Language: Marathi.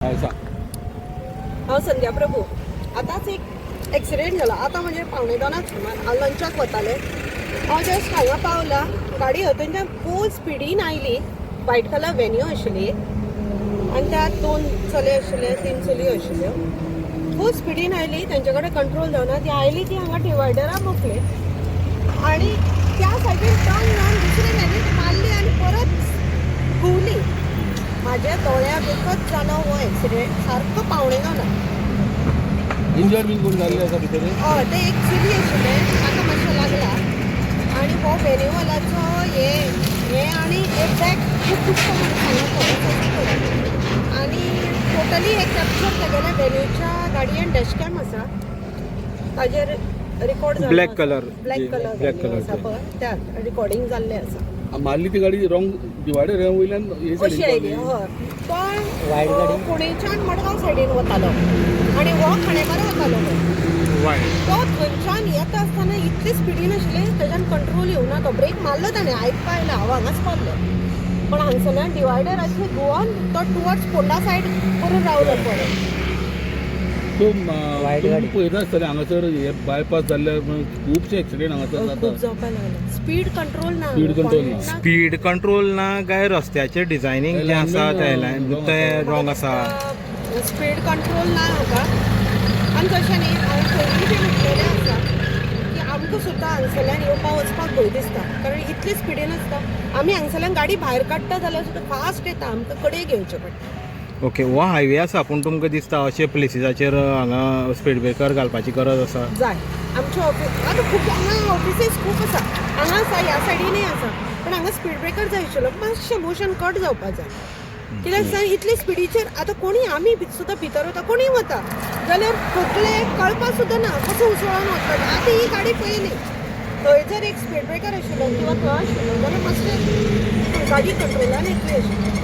हांव संध्या प्रभू. आतांच एक एक्सिडेंट जाला. आतां म्हणजे 1:45 सुमार हांव लंचाक वतालें. हांव जस्ट हांगा पावलां. गाडी थंयच्यान फूल स्पिडीन आयली. व्हायट कलर वेन्यू आशिल्ली आनी त्यात 2 चले आशिल्ले, 3 चलयो आशिल्ल्यो. फूल स्पिडीन आयली. तेंचे कडेन कंट्रोल जावना. ती आयली ती हांगा डिवायडरा मुकली आनी त्या सायडीन टर्न घेवन दुसरे सायडीन मारली आनी परत घुंवली. माझ्या दोळ्याक एकच जालो हो एक्सिडेंट. सारको 1:45. इंजर्ड बीन कोण जाल्ले आसा भितर? हय, ते एक चली आशिल्ले. ताका मातशें लागला आनी हो वेन्यूवालाचो हे आनी एक बॅग खूब दुखता म्हणून सांगता. आनी टोटली हे कॅप्चर केलेले वेन्यूच्या गाडयेन डॅशकॅम आसा. ताजेर रिकॉर्ड ब्लॅक कलर आसा पळय, त्यात रिकॉर्डिंग जाल्लें आसा. मारली ती गाडी रॉंग डिवायडर वयल्यान हे अशी आयली. हय, पण पुणेच्यान मडगांव सायडीन वतालो आनी हो खाणेकार वतालो. तो थंयच्यान येता आसतना इतली स्पिडीन आशिल्ले तेच्यान कंट्रोल येवना. तो ब्रेक मारलो ताणें, आयकपा आयला हांव हांगाच पावलो. पण हांगसरल्यान डिवायडराचेर घुंवोन तो टुवर्ड्स फोंडा सायड करून रावलो पळय. पळयता आसतलें हांगासर हे बायपास जाल्ल्यार खुबशे एक्सिडेंट हांगासर खूब जाता. जावपाक लागला. स्पीड कंट्रोल ना. स्पीड कंट्रोल ना काय रस्त्याचे डिझायनिंग जे आसा ते रॉंग आसा. स्पीड कंट्रोल ना हाका. आनी तशें न्ही, हांवें पयलीं बी म्हटलेलें आसा की आमकां सुद्दां हांगसरल्यान येवपाक वचपाक भंय दिसता. कारण इतली स्पिडीन आसता. आमी हांगसरल्यान गाडी भायर काडटा जाल्यार सुद्दां फास्ट येता. आमकां कडेक घेवचें पडटा. ओके, हो हायवे आसा पूण तुमकां दिसता अशे प्लेसीसाचेर हांगा स्पीड ब्रेकर घालपाची गरज आसा? जाय. आमचे ऑफिस आतां खूब हांगा ऑफिसीस खूब आसा. हांगा आसा, ह्या सायडीनय आसा. पण हांगा स्पीड ब्रेकर जाय आशिल्लो. मातशें मोशन कट जावपाक जाय. कित्याक सांग, इतले स्पिडीचेर आतां कोणी आमी सुद्दां भितर वता, कोणीय वता जाल्यार खोकले कळपाक सुद्दां ना कसो उसळोन वचपाचें. आतां ही गाडी पयली थंय जर एक स्पीड ब्रेकर आशिल्लो किंवा थंय आशिल्लो जाल्यार मातशें गाडी कंट्रोलान येतली आशिल्ली.